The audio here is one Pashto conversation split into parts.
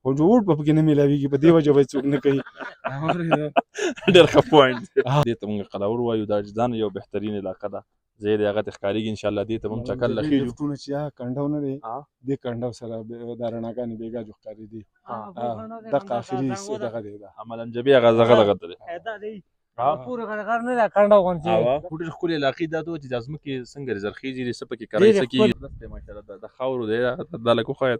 خو روډ به پکې نه میلاویږي په دې وجه به څوک نه کوي. ډېر ښه پوینټ دې ته موږ قلاور وایو. دا ځان یو بهترین علاقه ده، ځای دی هغه ته ښکارېږي. انشاءالله دې ته به هم چکر لخېږو. لفټونه چې کنډو نه دی دې کنډو سره دا رڼاګانې بېګا جو ښکارېدي دغه آخري دغه دی دا ملنجبې هغه دغه دی پورې غرغر نه ده کنډو غوندې ډېرې ښکلې علاقې دا چې دا ځمکې څنګه زرخیزې دي څه پکې کرئ څه کېږي ماشاءالله د خاورو دی دا لږ وښایه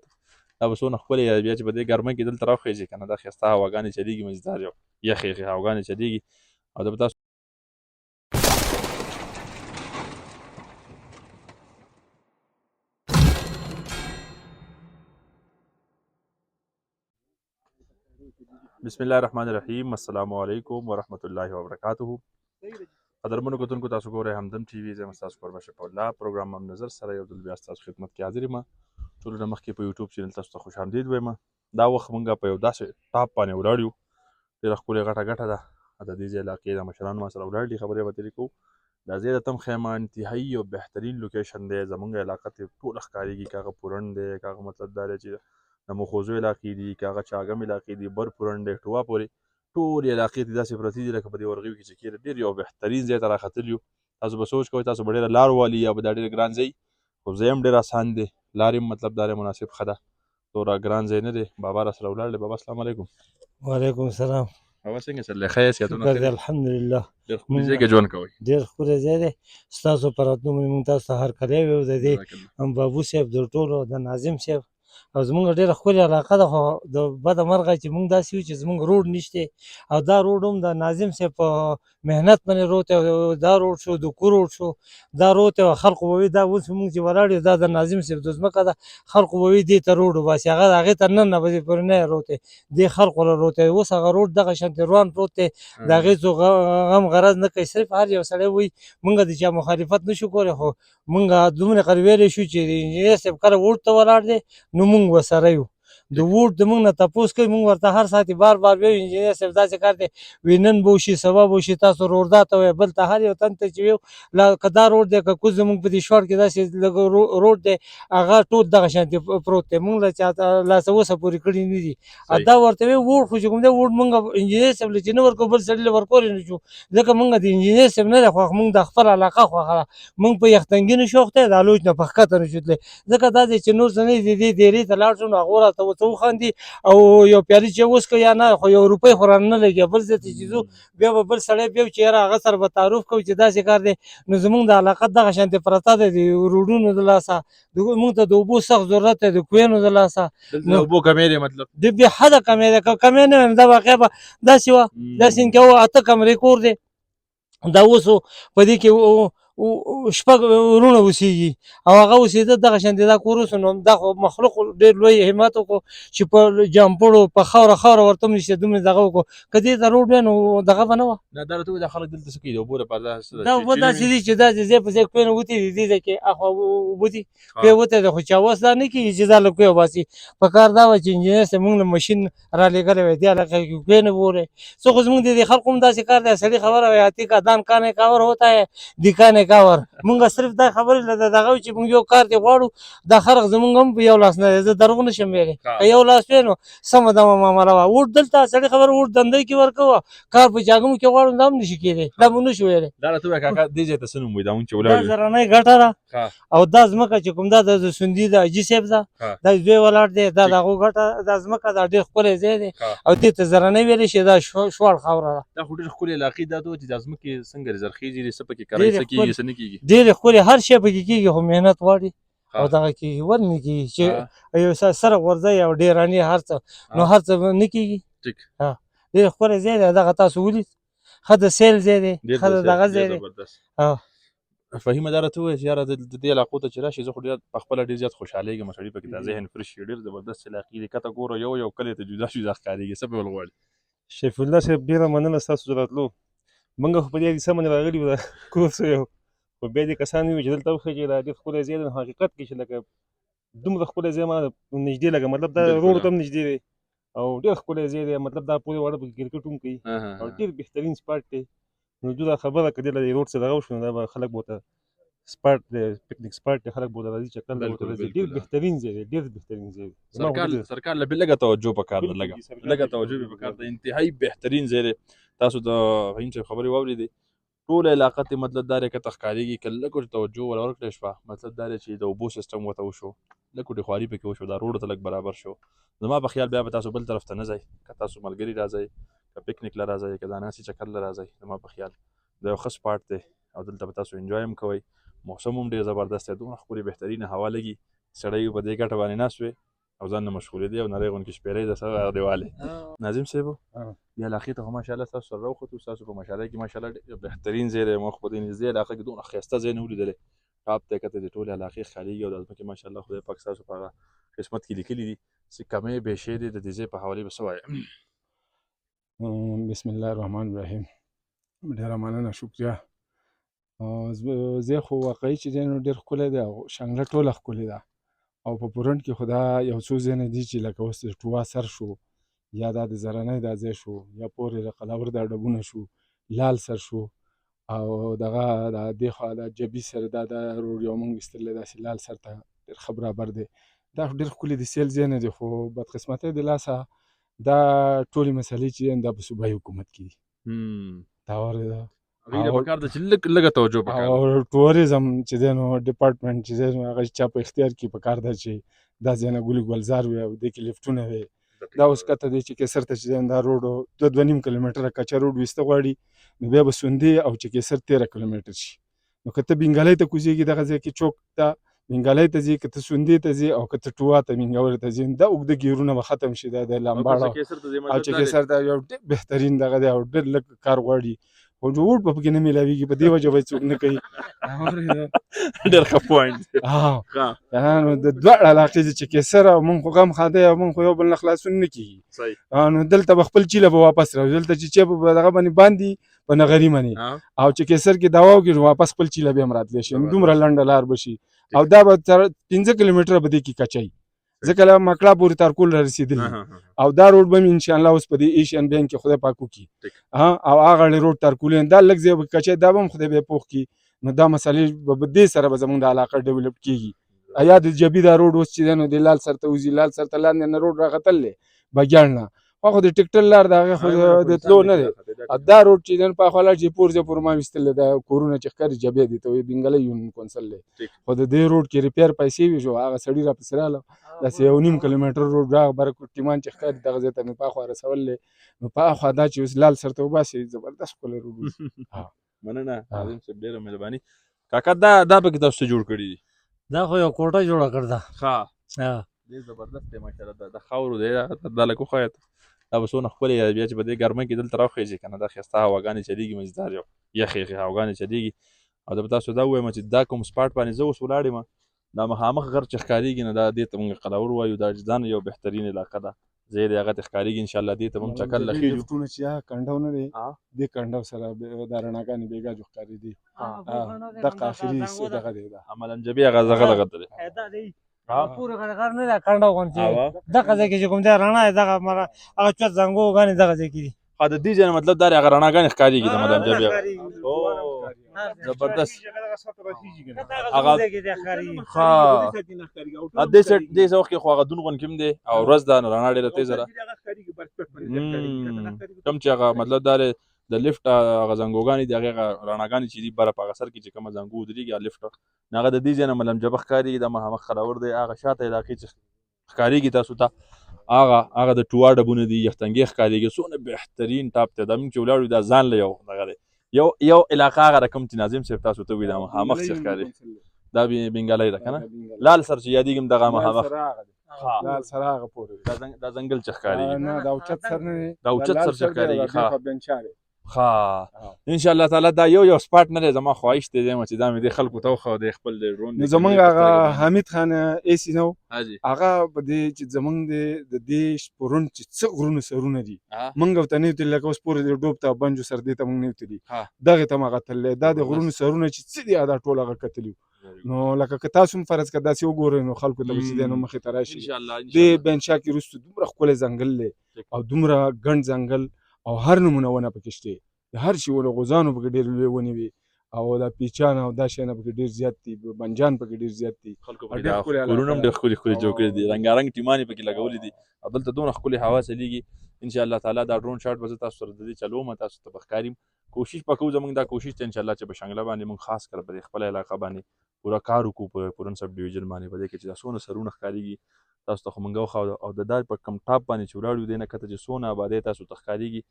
دا به څونه ښکلې بیا چې په دې ګرمۍ کې دلته راوخېږي که نه دا ښایسته هواګانې چلېږي مزدار یو یخې یخې هواګانې چلېږي او دا به تاسو بسم الله الرحمن الرحیم. السلام علیکم ورحمۃ اللہ وبرکاتہ. قدرمنو کتونکو تاسو ګورئ همدم ټي وي. زه یم ستاسو کوربه شفیع الله. پروګرام هم نظر سره یو ځل بیا ستاسو خدمت کې حاضر یم. ټولو نه مخکې په یوټیوب چینل تاسو ته خوش آمدید وایم. دا وخت موږ په یو داسې ټاپ باندې ولاړ یو ډېره ښکلې غټه ګټه ده د دې ځای علاقې د مشران ما سره ولاړ دي خبرې به ترې کوو. دا ځای د تم خیمه انتهایي یو بهترین لوکیشن دی. زموږ علاقه ته ټوله ښکارېږي که هغه پورڼ دی که هغه مطلب دا دی چې د مخوزو علاقې دي که هغه چاګم علاقې دي بر پورڼ دی ټوه پورې ټولې علاقې ته داسې پرتې دي لکه په دې ورغوي کې چې کېږي ډېر یو بهترین ځای ته راختلي یو. تاسو به سوچ کوئ تاسو به ډېره لار والي یا به دا ډېر ګران ځای خو ځای هم ډېر اسان دی لارې هم مطلب دا مناسب ښه ده دومره ګران ځای نه دی. بابا راسره ولاړ دی. بابا السلام علیکم. وعلیکم السلام. بابا څنګه چل دی ښه یې صحتونه شکر دی الحمدلله. ډېر ښکلي ځای کې ژوند کوئ. ډېر ښکلی ځای دی. ستاسو په راتلو باندې موږ تاسو ته هرکلی ویو د دې بابو صاحب د ټولو د ناظم صاحب او زمونږ ډېره ښکلې علاقه ده خو د بده مرغه چې موږ داسې یو چې زموږ روډ نشته او دا روډ هم د ناظم صاحب په محنت باندې روډ دا روډ شو د کور روډ شو دا روډ ته خلقو به وایي دا اوس موږ چې ولاړ یو دا د ناظم صاحب د ځمکه ده خلقو به وایي دې ته روډ وباسي هغه د هغې ته ننه به پورې نه روډ دی دې خلقو له روډ دی اوس هغه روډ دغه شانتې روان پروت دی د هغې څوک غم غرض نه کوي صرف هر یو سړی وایي موږ د چا مخالفت نشو کولی خو موږ دومره قرویلی شو چې د انجینر صاحب کله روډ ته ولاړ دی نو موږ ورسره یو د ووټ د موږ نه تپوس کوي موږ ورته هر ساعت بار بار ویو انجینر صاحب داسې کار دی وي نن به وشي سبا به وشي تاسو روډ ته وایئ بل ته هر یو تن ته چې ویو که دا روډ دی که کوز زموږ په دې شوړ کې داسې لږ روډ دی هغه ټول دغه شانتې پروت دی موږ له چاته لاسه اوسه پورې کړي نه دي دا ورته ویو ووټ خو چې کوم دی ووټ موږ انجینر صاحب له چې نه ورکوو بل سړي له ورکولی نه شو ځکه موږ د انجینر صاحب نه دی خوښ موږ د خپل علاقه خوښه ده موږ په یختنګي نه شو وختی د الوچ نه په ښکته نه شو تللی ځکه دا دی چې نور څه نه دي دې ډېرې ته لاړ شو نو هغو راته ورته وخاندي او یو پیالې چای وڅښه یا نه خو یو روپۍ خو رانه نه لګي بل ځای ته چې ځو بیا به بل سړی بیا چې یاره هغه سره به تعارف کوو چې داسې کار دی نو زموږ د علاقه دغه شانتې پرته دی د روډونو د لاسه موږ ته د اوبو سخت ضرورت دی د کویانو د لاسه دلته د اوبو کمې دی مطلب د بې حده کمې دی که کمې نه وي دا واقعه به داسې وه داسې کې 8 کمرې کور دی دا اوس په دې کې شپږ وروڼه اوسېږي او هغه اوسېده دغه شانتې دا کور اوس نو دا خو مخلوق ډېر لوی همت وکړو چې په جامپړو په خاوره ورته هم نشته دومره دغه وکړو که دې ته روډ وی نو دغه به نه وه دا راته وایي دا خلک دلته څه کوي د اوبو لپاره دا اوبه داسې دي چې داسې ځای په ځای کوی نه وتې دي دې ځای کې اخوا اوبه دي کوی وتی دی خو چا وس دا نه کېږي چې دا له کوی وباسي په کار دا وه چې انجینر صاحب موږ له مشین رالېږلی وی دې علاقه کې کوی نه بولی څه خو زموږ د دې خلقو هم داسې کار دی سړي خبره وایي هاتي کا دان کانے کاور ہوتا ہے دیکانے کاور مونږ صرف دا خبرې له دغه چې مونږ یو کار دی غواړو دا خلق زمونږ هم په یو لاس نه دی زه دروغ نشم ویلی که یو لاس وی نو سمه دمه معامله وه ووټ دلته سړي خبره ووټ دندۍ کې ورکوه کار په چاګمو کې غواړو دا هم نشي کېدی دا مو نشو ویلی دا راته وایه کاکا دې ځای ته څه نوم وایي دا مونږ چې دا ولاړ یو زرنۍ ګټه ده او دا ځمکه چې کوم دا د سوندي د حاجي صاحب ده دا زوی ولاړ دی دا د هغو ګټه دا ځمکه دا ډېر ښکلی ځای دی او دې ته زرنۍ ویلی شي دا شوړ خاوره ده دا خو ډېر ښکلې علاقې دا چې دا ځمکې څنګه زرخیزې دي څه پکې کرئ څه کېږي څه نه کېږي ډېرې ښکلې هر شی پکې کېږي خو محنت غواړي او دغه کېږي ولې نه کېږي چې یو سره غورځئ او ډېرانې هر څه نو هر څه نه کېږي ډېر ښکلی ځای دی دغه تاسو ولید ښه د سیل ځای دی ښه د دغه ځای دی فهیمه دا راته ووایه چې یاره دې علاقو ته چې راشي زه خو په خپله ډېر زیات خوشحالېږم سړي پکې دا ذهن فرش شي ډېر زبردست علاقې دي کته ګوره یو کلی ته جدا ښکارېږي څه به ول غواړي شفیع الله صاحب ډېره مننه ستاسو د راتلو موږ خو په دې حادثه باندې راغلي وو د کور څه یو خو بیا دې کسان وویل چې دلته وښیي چې دا ډېر ښکلی ځای دی حقیقت کې چې لکه دومره ښکلی ځای ما نږدې لګه مطلب دا روډ ته هم نږدې دی او ډېر ښکلی ځای دی مطلب دا پورې واړه پکې کرکټ هم کوي او ډېر بهترین سپاټ دی نو دا خبره که دې له روډ څخه دغه وشو نو دا به خلک به ورته سپاټ دی پکنیک سپاټ دی خلک به ورته راځي چکر ته ورته بالکل، راځي بالکل، ډېر بهترین ځای دی ډېر بهترین ځای دی زما خو ډېر سرکار له لږه توجه پکار ده بالکل جی، سرکار لږه ته توجه توجه به پکار پکار ده ده. انتهایی بهترین ځای دی تاسو د فهیم صاحب خبرې واورېدې ټوله علاقه ته مطلب دا دی که ته ښکارېږي که لږ ورته توجه ور ورکړی شوه مطلب دا دی چې د اوبو سیسټم ورته وشو لږ ورته خواري پکې وشو دا روډ ته لږ برابر شو زما په خیال بیا به تاسو بل طرف ته نه ځئ که تاسو ملګري راځئ که پکنیک له راځئ که داناسي چکر له راځئ زما په خیال دا یو ښه سپاټ دی او دلته به تاسو انجوای هم کوئ موسم هم ډېر زبردست دی دومره ښکلې بهترینه هوا لګي سړی په دې ګټه باندې ناست وي او ځان نه مشغولېدی او نری غوندې شپېرۍ د سره دیوالې ناظم صاحب دې علاقې ته خو ماشاءالله ستاسو سره راوختو ستاسو په مشاعره کې ماشاءالله ډېر بهترین ځای دی ما خو په دې نږدې علاقه کې دومره ښایسته ځای نه و لیدلی ټاپ دی کته د ټولې علاقې خالېږي او د ځمکې ماشاءالله خدای پاک ستاسو په هغه قسمت کې لیکلي دي څه کمې بیشې دي د دې ځای په حوالې به څه وایې بسم الله الرحمن الرحیم ډېره مننه شکریه ځای خو واقعي چې دی نو ډېر ښکلی دی او شانګله ټوله ښکلې ده او په پورنټ کې خو دا یو څو ځایونه دي چې لکه اوس د ټووا سر شو یا دا د زرنۍ دا ځای شو یا پورې د قلاور دا ډبونه شو لال سر شو او دغه د دې خوا د جبي سر دا د روډ یو موږ ایستلی داسې لال سر ته ډېر ښه برابر دی دا خو ډېر ښکلي د سیل ځای نه دی خو بدقسمتۍ د لاسه دا ټولې مسلې چې دي دا په صوبایي حکومت کې دي دا واورېده هغوی له پکار ده چې لږه توجه پکار او ټوریزم چې دی نو ډپارټمنټ چې دی نو هغه چا په اختیار کې پکار ده چې دا ځایونه ګلي ګلزار وي او دې کې لفټونه وي دا اوس کته دی چې کیسر ته چې دی دا روډ 2.5 کیلومتره کچه روډ ویسته غواړي نو بیا به سوندې او چې کیسر 13 کیلومتر شي نو که ته بنګالۍ ته کوزېږي دغه ځای کې چوک ته بنګالۍ ته ځي که ته سوندې ته ځي او که ته ټووا ته منګورې ته ځي دا اوږده ګیرونه به ختم شي دا د لمباړه او چې کیسر ته یو ډېر بهترین دغه دی او ډېر لږ کار غواړي خو روډ به پکې نه میلاویږي په دې وجه به څوک نه کوي ډېر ښه پوینټ نو د دواړه علاقې دي چې کیسر او مونږ خو غم خاده او مونږ خو یو بل نه خلاصون نه کېږي نو دلته به خپل چیله به واپس راوځي دلته چې به دغه باندې باندې په نغري منې او چې کیسر کې دوا وکړي نو واپس خپل چیله به هم راتلی شي دومره لنډه لار به شي او دا به 15 کیلومتره به دې کې کچی ځکه له مکړه پورې تارکول را رسېدلي او دا روډ به مې انشاءالله اوس په دې ایشین بینک کې خدای پاک وکړي او هغه روډ تارکولین دا لږ ځای به کچی دا به هم خدای به یې پوخ کړي نو دا مسلې به دې سره به زموږ د علاقه ډیولپ کېږي یا د جبي دا روډ اوس چې دی نو د لال سر ته وځي لال سر ته لاندې نه روډ راختلی بګیاڼ نه خو د ټکټر لار د هغې خو د تلو نه دی دا روډ چې دی نو په هغه لار چې پور ځای پورې ما ویستلی دا کورونه چې ښکاري جبی دي ته وایي بنګلی یونین کونسل دی خو د دې روډ کې ریپیر پیسې وي شو هغه سړي راپسې راغله داسې 1.5 کیلومتر روډ راغ برک ټیمان چې ښکاري دغه ځای ته مې په اخوا رسولی نو په اخوا دا چې اوس لال سر ته وباسي زبردست ښکلی روډ مننه عظیم صاحب ډېره مهرباني کاکا دا پکې تاسو څه جوړ کړي دي دا خو یو کوټه جوړه کړې ده ډېر زبردست دی ماشاءالله د خاورو دی دا لکه وښایه دا به څونه ښکلې بیا چې په دې ګرمۍ کې دلته راوخېږي که نه دا ښایسته هواګانې چلېږي مزدار یو یخې یخې هواګانې چلېږي او دا به تاسو دا ووایم چې دا کوم سپاټ باندې زه اوس ولاړ یم دا مخامخ غر چې ښکارېږي نه دا دې ته مونږ قلاور وایو دا ځان یو بهترین علاقه ده ځای دی هغه ته ښکارېږي انشاءالله دې ته به هم چکر لخېږو لفټونه چې کنډو نه دی دې کنډو سره دا رڼاګانې بېګا جو ښکارېدي دغه آخري دغه دی دا عملا جبې هغه دغه دی پورې غر نه دی کنډه غوندې دغه ځای کې چې کوم دی رڼا دی دغه هغه چوت زنګوګانې دغه ځای کې دي د دې ځای نه مطلب دا دی هغه رڼاګانې ښکارېږي د مدام جبې زبردست هغه دې وخت کې خو هغه دون غوندې هم دی او ورځ ده نو رڼا ډېره تېزه ده کوم چې هغه مطلب دا دی د لفټ هغه زنګوګانې دي هغې هغه رڼاګانې چې دي بره په هغه سر کې چې کومه زنګو ودرېږي هغه لفټ نو هغه د دې ځای نه ملم جبه ښکارېږي دا مخامخ خلاور دی هغه شاته علاقې چې ښکارېږي تاسو ته هغه د ټووا ډبونه دي یختنګې ښکارېږي څونه بهترین ټاپ دی دا موږ چې ولاړ یو دا ځان له یو دغه دی یو علاقه هغه رقم چې ناظم صاحب تاسو ته وایي دا مخامخ چې ښکاري دا بنګالۍ ده که نه لال سر چې یادېږي هم دغه مخامخ لال سر هغه پورې دا ځنګل چې ښکارېږي نه دا اوچت سر نه دی دا اوچت سر چې ښکارېږي ها انشاءالله تعالی دا یو سپاټ نه دی زما خواهش دی چې دا مې دې خلکو ته وښود دی خپل د ډرون نو زمونږ هغه حمید خان ایسي نو هغه په دې چې زمونږ د دې پرون چې څه غرونه سرونه دي مونږ ورته نه وتلي لکه اوس پورې د ډوب ته بنجو سر دې ته مونږ نه وتلي دغې ته مغه تللی دا د غرونو سرونه چې څه دي دا ټول هغه کتلي نو لکه که تاسو هم فرض کړه داسې وګورئ نو خلکو ته به چې دی نو مخې ته راشي دې بینشا کې وروسته دومره ښکلی ځنګل دی او دومره ګڼ ځنګل او هر نمونه ونه پکې شته د هر شي ونه غوزانو پکې ډېرې لویې ونې وي او دا پیچان او دا شیان پکې ډېر زیات دي، بنجان پکې ډېر زیات دي. خلکو او پکې ډېر دا ښکلې کورونه هم علاقه ډېر ښکلي ښکلي جوړ کړي دي، او رنګارنګ ټیمان یې پکې لګولي دي او دلته دونه ښکلې هوا چلیږي. انشاءالله تعالی دا ډرون شاټ به زه تاسو سره د دې چلوم، تاسو ته به ښکاریم. کوشش به کوو زموږ دا کوشش دی انشاءالله چې په شنګله باندې موږ خاص کر په دې خپله علاقه باندې پوره کار وکړو په پورن سب ډیویژن باندې، په دې کې چې دا څونه سرونه ښکارېږي تاسو ته خو موږ وښودو او د دا په کم ټاپ باندې چې ولاړ یو دی نه کته چې څونه آبادۍ تاسو ته ښکارېږي.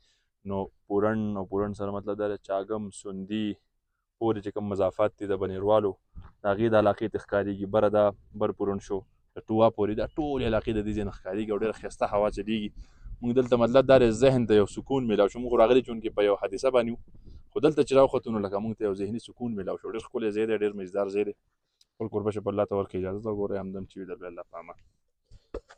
نو پورن او پورن سره مطلب دا دی چاګم سوندي پورې چې کوم مضافات دي د بنیروالو د هغې د علاقې ته ښکارېږي، بره دا بر پورن شو د ټووا پورې دا ټولې علاقې د دې ځای نه ښکارېږي او ډېره ښایسته هوا چلېږي. موږ دلته مطلب دا دی ذهن ته یو سکون میلاو شو. موږ خو راغلي چونکې په یو حادثه باندې وو، خو دلته چې راوختو نو لکه موږ ته یو ذهني سکون میلاو شو. ډېر ښکلی ځای دی، ډېر مزدار ځای دی. خپل کوربه چې په الله ته ورکړي اجازه ته وګورئ همدم ټي وي د الله په امان.